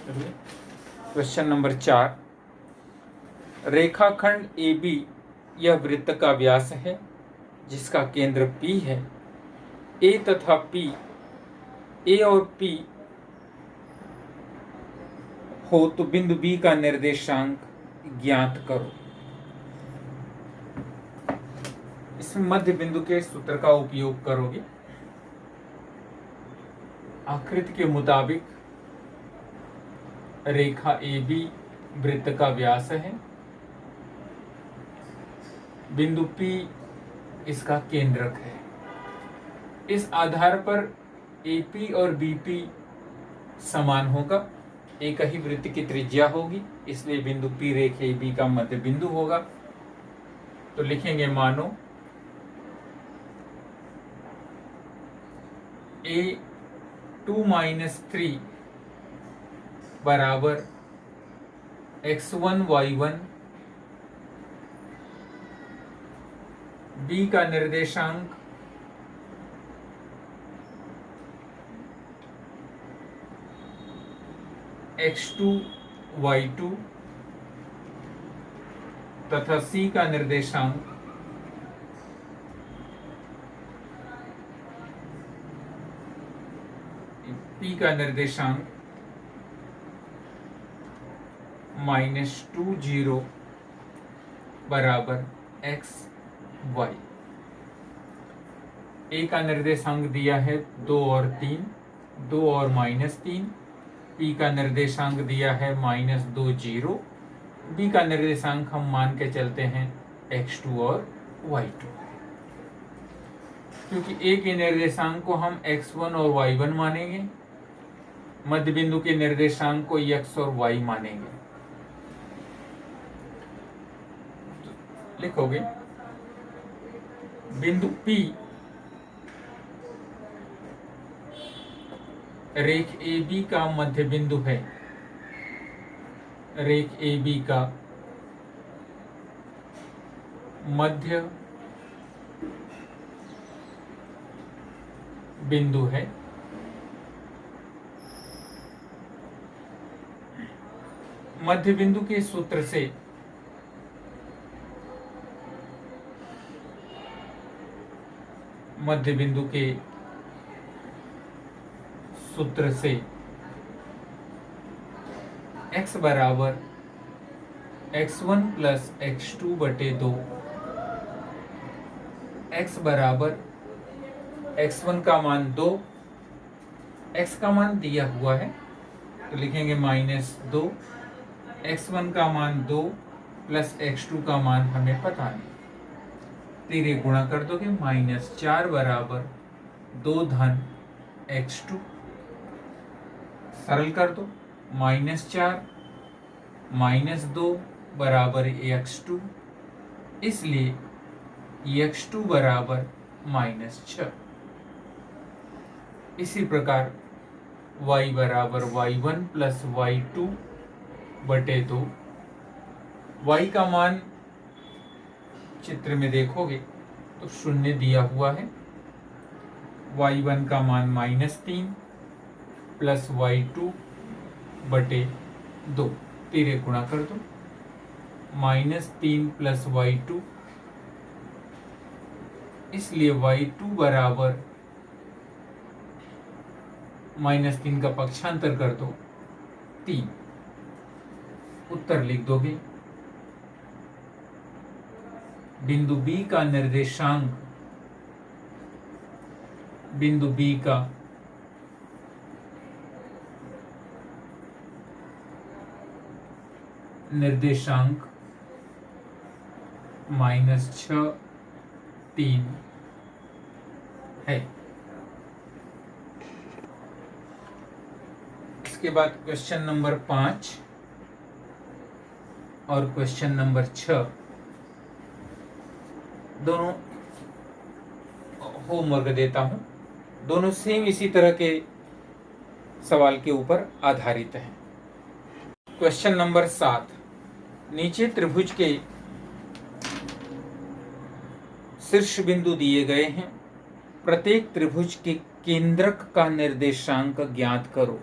Question number 4, रेखाखंड AB यह वृत्त का व्यास है जिसका केंद्र P है। A तथा P, A और P हो तो बिंदु B का निर्देशांक ज्ञात करो। इसमें मध्य बिंदु के सूत्र का उपयोग करोगे। आकृति के मुताबिक रेखा AB वृत्त का व्यास है, बिंदु P इसका केंद्रक है। इस आधार पर AP और BP समान होगा, एक ही वृत्त की त्रिज्या होगी, इसलिए बिंदु P रेखा AB का मध्य बिंदु होगा। तो लिखेंगे मानो A2-3 बराबर x1 y1, B का निर्देशांक x2 y2 तथा C का निर्देशांक P का निर्देशांक -2 0 बराबर x y। A का निर्देशांक दिया है 2 और 3, 2 और -3। P का निर्देशांक दिया है -2 0। B का निर्देशांक हम मान के चलते हैं x2 और y2, क्योंकि A के निर्देशांक को हम x1 और y1 मानेंगे, मध्य बिंदु के निर्देशांक को x और y मानेंगे। तो लिखोगे बिंदु P रेख AB का मध्य बिंदु है। रेख AB का मध्य बिंदु है। मध्य बिंदु के सूत्र से मध्य बिंदु के सूत्र से x बराबर x1 प्लस x2 बटे 2, x बराबर x1 का मान 2, x का मान दिया हुआ है तो लिखेंगे -2, x1 का मान 2 प्लस x2 का मान हमें पता नहीं, तीरे गुणा कर दोगे -4 बराबर 2 धन x2, सरल कर दो, -4 -2 बराबर x2, इसलिए x2 बराबर -6। इसी प्रकार y बराबर y1 प्लस y2 बटे 2, y का मान चित्र में देखोगे तो 0 दिया हुआ है। y1 का मान -3 प्लस y2 बटे 2, तीरे गुणा कर दो, -3 प्लस y2, इसलिए y2 बराबर -3 का पक्षांतर कर दो 3, उत्तर लिख दोगे। बिंदु B का निर्देशांक, बिंदु B का निर्देशांक -6 3 है। इसके बाद क्वेश्चन नंबर 5 और क्वेश्चन नंबर 6 दोनों होमवर्क देता हूं, दोनों सेम इसी तरह के सवाल के ऊपर आधारित हैं। क्वेश्चन नंबर 7, नीचे त्रिभुज के शीर्ष बिंदु दिए गए हैं, प्रत्येक त्रिभुज के केंद्रक का निर्देशांक ज्ञात करो।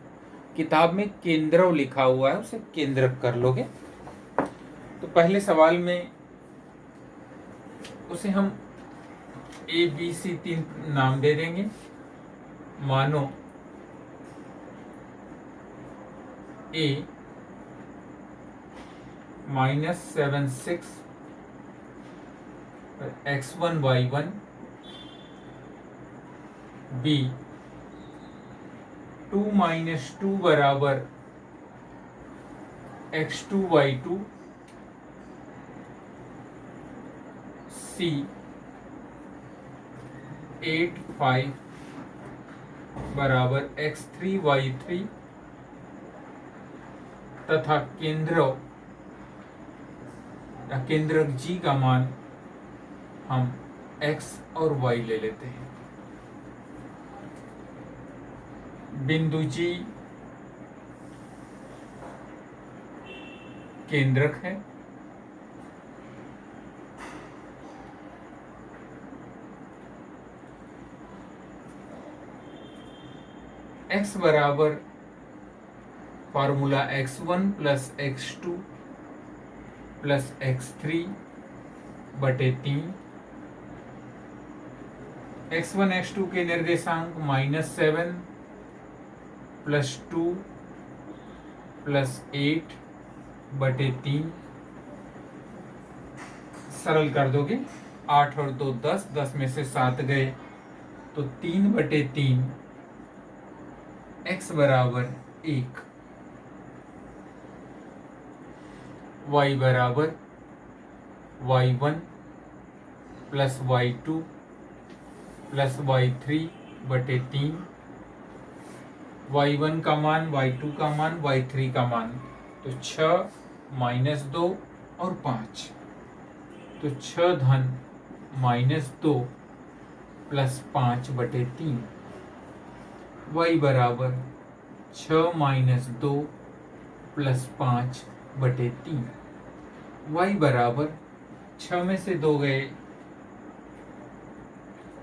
किताब में केंद्रव लिखा हुआ है, उसे केंद्रक कर लोगे। तो पहले सवाल में उसे हम ए बी सी 3 नाम दे देंगे। मानो ए -7 6 x1 y1, बी 2 - 2 बराबर x2 y2, सी 8 5 बराबर x3 y3 तथा केंद्रक G का मान हम x और y ले लेते हैं। बिंदु G केंद्रक है, x बराबर formula x1 plus x2 plus x3 बटे 3। x1 x2 के निर्देशांक -7 प्लस 2 प्लस 8 बटे 3। सरल कर दोगे, 8 और 2 10, 10 में से 7 गए तो 3 बटे 3, x बराबर 1, y बराबर y1 plus y2 plus y3 बटे 3। y1 का मान, y2 का मान, y3 का मान, तो 6 - 2 और 5, तो 6 धन -2 प्लस 5 बटे 3। y बराबर 6 - 2 प्लस 5 बटे 3। y बराबर 6 में से 2 गए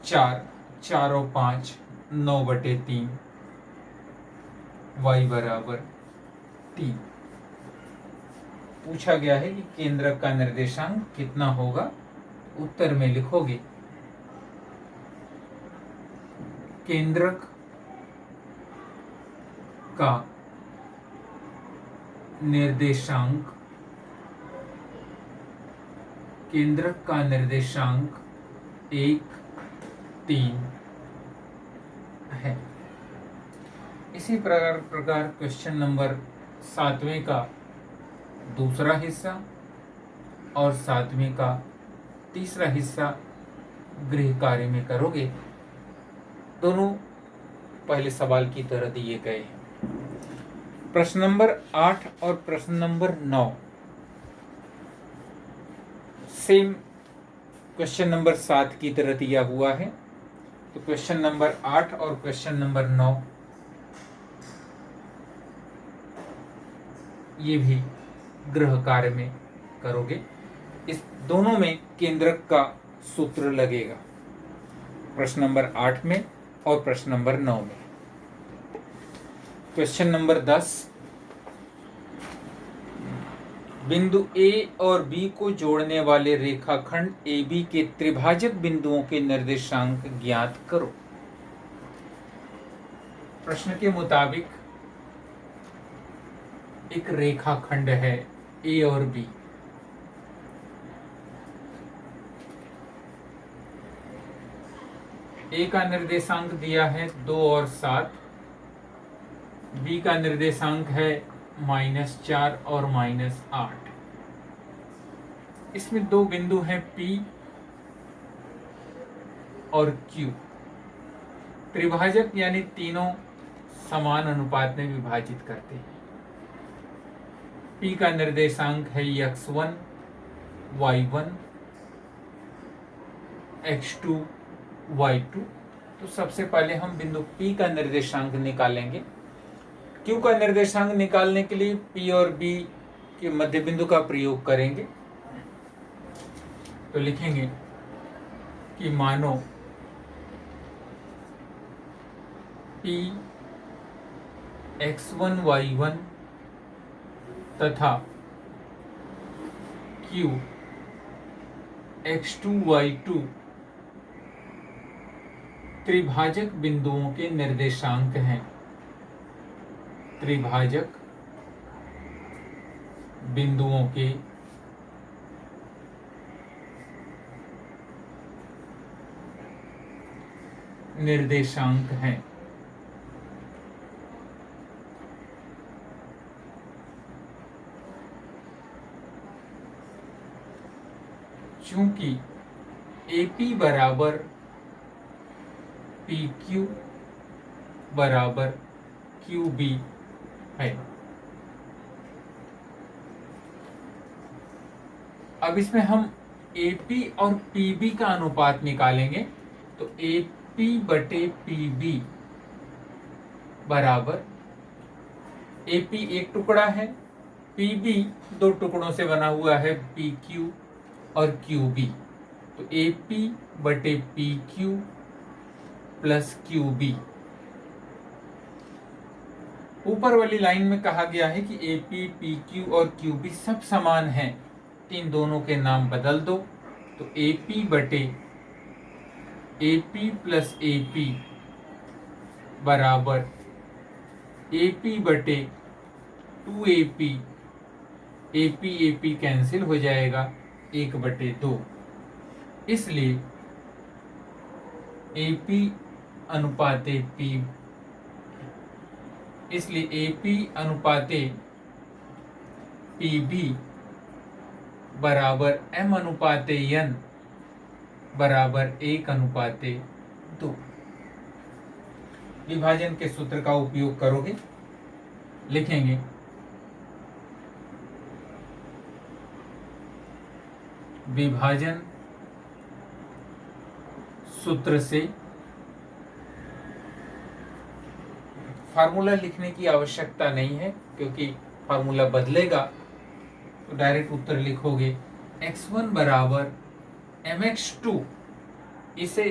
4, 4 और 5 9 बटे 3, y बराबर 3। पूछा गया है कि केंद्रक का निर्देशांक कितना होगा, उत्तर में लिखोगे केंद्रक का निर्देशांक 1 3 है। इसी प्रकार क्वेश्चन नंबर 7वें का दूसरा हिस्सा और 7वें का तीसरा हिस्सा गृह कार्य में करोगे। दोनों पहले सवाल की तरह दिए गए हैं। प्रश्न नंबर 8 और प्रश्न नंबर 9 सेम क्वेश्चन नंबर 7 की तरह दिया हुआ है। तो क्वेश्चन नंबर 8 और क्वेश्चन नंबर 9 ये भी गृह कार्य में करोगे। इस दोनों में केंद्रक का सूत्र लगेगा, प्रश्न नंबर 8 में और प्रश्न नंबर 9 में। क्वेश्चन नंबर 10, बिंदु A और B को जोड़ने वाले रेखाखंड AB के त्रिभाजक बिंदुओं के निर्देशांक ज्ञात करो। प्रश्न के मुताबिक एक रेखाखंड है A और B। A का निर्देशांक दिया है 2 और 7, B का निर्देशांक है -4 और -8। इसमें दो बिंदु हैं P और Q। त्रिभाजक यानी तीनों समान अनुपात में विभाजित करते हैं। P का निर्देशांक है x1 y1 x2 y2। तो सबसे पहले हम बिंदु P का निर्देशांक निकालेंगे। Q का निर्देशांक निकालने के लिए P और B के मध्य बिंदु का प्रयोग करेंगे। तो लिखेंगे कि मानो P x1 y1 तथा q x2 y2 त्रिभाजक बिंदुओं के निर्देशांक हैं। त्रिभाजक बिंदुओं के निर्देशांक हैं। चूंकि AP बराबर PQ बराबर QB है। अब इसमें हम AP और PB का अनुपात निकालेंगे। तो AP बटे PB बराबर, AP एक टुकड़ा है, PB दो टुकड़ों से बना हुआ है, PQ और QB। तो AP बटे PQ प्लस QB। ऊपर वाली लाइन में कहा गया है कि AP, PQ और QB सब समान हैं, इन दोनों के नाम बदल दो। तो AP बटे AP प्लस AP बराबर AP बटे 2AP। AP कैंसिल हो जाएगा, 1/2। इसलिए AP अनुपाते P, इसलिए AP अनुपाते PB बराबर M अनुपाते N बराबर 1/2। विभाजन के सूत्र का उपयोग करोगे, लिखेंगे विभाजन सूत्र से, फार्मूला लिखने की आवश्यकता नहीं है क्योंकि फार्मूला बदलेगा, तो डायरेक्ट उत्तर लिखोगे x1 बराबर mx2। इसे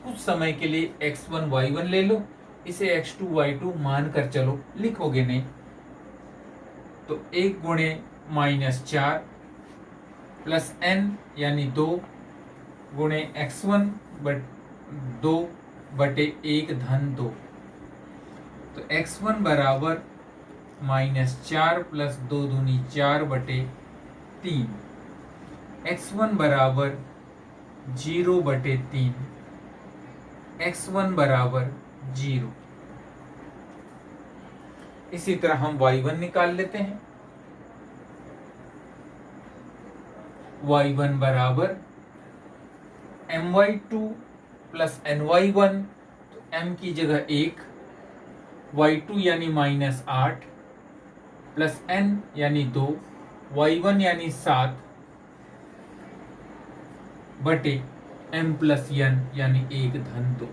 कुछ समय के लिए x1 y1 ले लो, इसे x2 y2 मान कर चलो, लिखोगे नहीं तो 1 गुणे -4 प्लस n यानी 2 गुणे x1 2 बटे 1 धन 2। तो x1 बराबर -4 प्लस 2 दूनी 4 बटे 3। x1 बराबर 0 बटे 3। x1 बराबर 0। इसी तरह हम y1 निकाल लेते हैं। y1 बराबर my2 प्लस ny1। तो m की जगह 1, y2 यानी -8 प्लस n यानी 2, y1 यानी 7 बटे m प्लस n यानी 1 धन 2।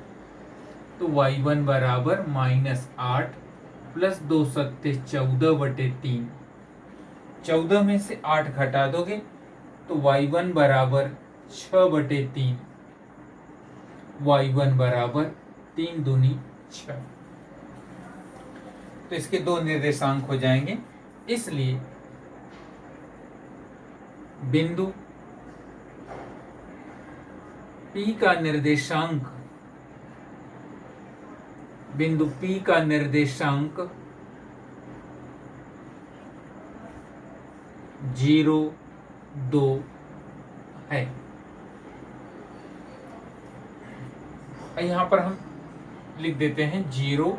तो y1 बराबर -8 प्लस 2 सत्ते 14 बटे 3। 14 में से 8 घटा दोगे तो y1 बराबर 6 बटे 3। y1 बराबर 3 दूनी 6। तो इसके दो निर्देशांक हो जाएंगे। इसलिए बिंदु P का निर्देशांक, बिंदु P का निर्देशांक 0, 2 है। यहां पर हम लिख देते हैं 0,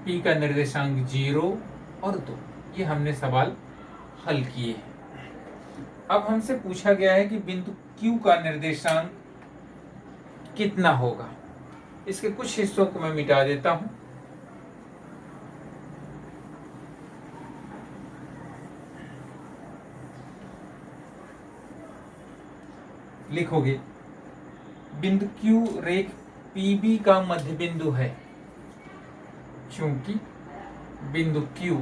P का निर्देशांक 0 और 2। ये हमने सवाल हल किए हैं। अब हमसे पूछा गया है कि बिंदु Q का निर्देशांक कितना होगा। इसके कुछ हिस्सों को मैं मिटा देता हूं। लिखोगे बिंदु Q रेख PB का मध्य बिंदु है। चूंकि बिंदु Q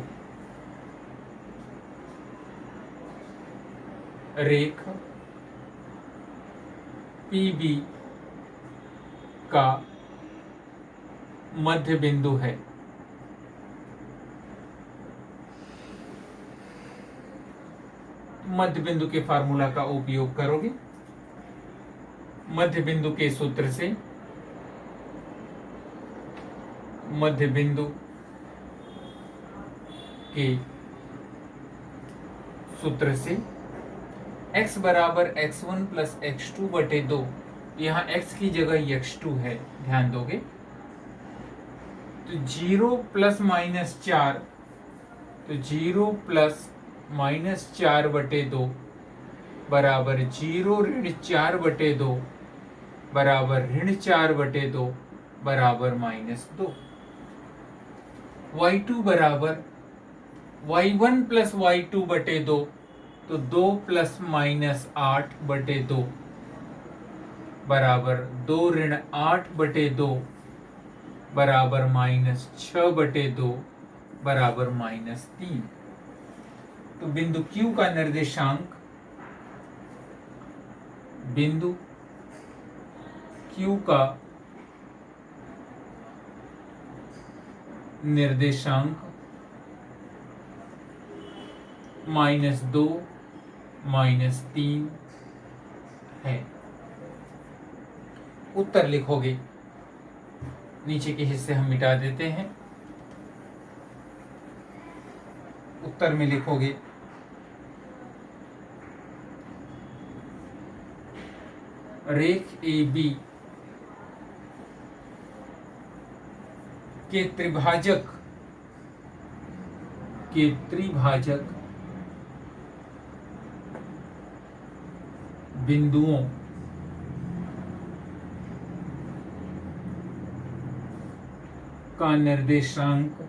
रेख PB का मध्य बिंदु है, मध्य बिंदु के फार्मूला का उपयोग करोगे। मध्य बिंदु के सूत्र से मध्य बिंदु के सूत्र से x बराबर x1 प्लस x2 बटे 2, यहाँ x की जगह x2 है, ध्यान दोगे। तो 0 प्लस माइनस 4, तो 0 प्लस माइनस 4 बटे 2 बराबर 0 ऋण 4 बटे 2 बराबर ऋण 4 बटे 2 बराबर -2। y2 बराबर y1 प्लस y2 बटे 2, तो 2 प्लस माइनस 8 बटे 2 बराबर 2 ऋण 8 बटे 2 बराबर -6 बटे 2 बराबर -3। तो बिंदु Q का निर्देशांक, बिंदु Q का निर्देशांक -2 -3 है। उत्तर लिखोगे, नीचे के हिस्से हम मिटा देते हैं। उत्तर में लिखोगे रेख AB के त्रिभाजक बिंदुओं का निर्देशांक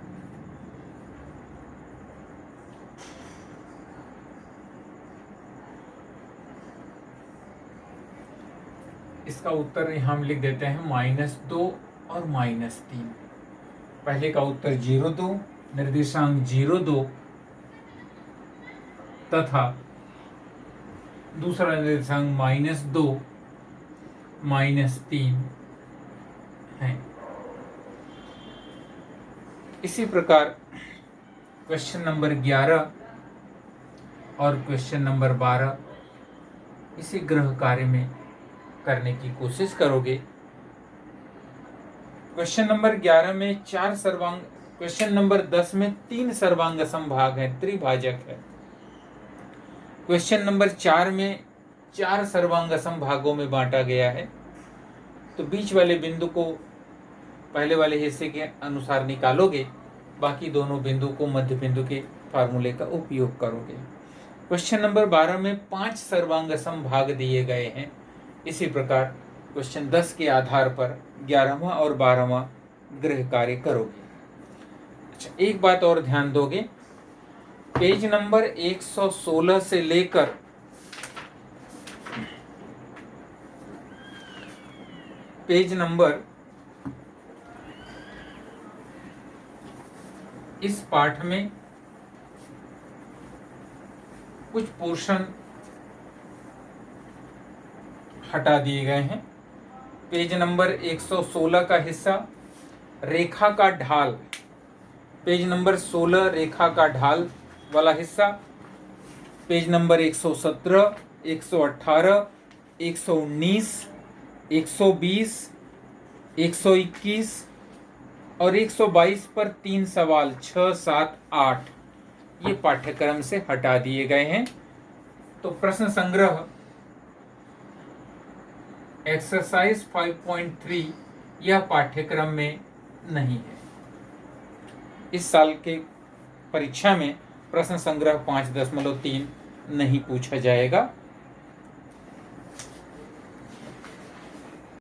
इसका उत्तर हम लिख देते हैं -2 और -3। पहले का उत्तर 0,2, निर्देशांक 0,2 तथा दूसरा निर्देशांक -2 -3 है। इसी प्रकार क्वेश्चन नंबर 11 और क्वेश्चन नंबर 12 इसी गृह कार्य में करने की कोशिश करोगे। क्वेश्चन नंबर 11 में 4 सर्वांग, क्वेश्चन नंबर 10 में 3 सर्वांग समभाग है, त्रिभाजक है। क्वेश्चन नंबर 4 में 4 सर्वांग समभागों में बांटा गया है। तो बीच वाले बिंदु को पहले वाले हिस्से के अनुसार निकालोगे, बाकी दोनों बिंदु को मध्य बिंदु के फार्मूले का उपयोग करोगे। क्वेश्चन नंबर 12 में 5 सर्वांग समभाग दिए गए हैं। इसी प्रकार क्वेश्चन 10 के आधार पर 11वां और 12वां गृह कार्य करोगे। अच्छा, एक बात और ध्यान दोगे, पेज नंबर 116 से लेकर पेज नंबर, इस पाठ में कुछ पोर्शन हटा दिए गए हैं। पेज नंबर 116 का हिस्सा रेखा का ढाल, पेज नंबर 16 रेखा का ढाल वाला हिस्सा, पेज नंबर 117, 118, 119, 120, 121 और 122 पर 3 सवाल 6, 7, 8 ये पाठ्यक्रम से हटा दिए गए हैं। तो प्रश्न संग्रह एक्सरसाइज 5.3 यह पाठ्यक्रम में नहीं है। इस साल के परीक्षा में प्रश्न संग्रह 5.3 नहीं पूछा जाएगा।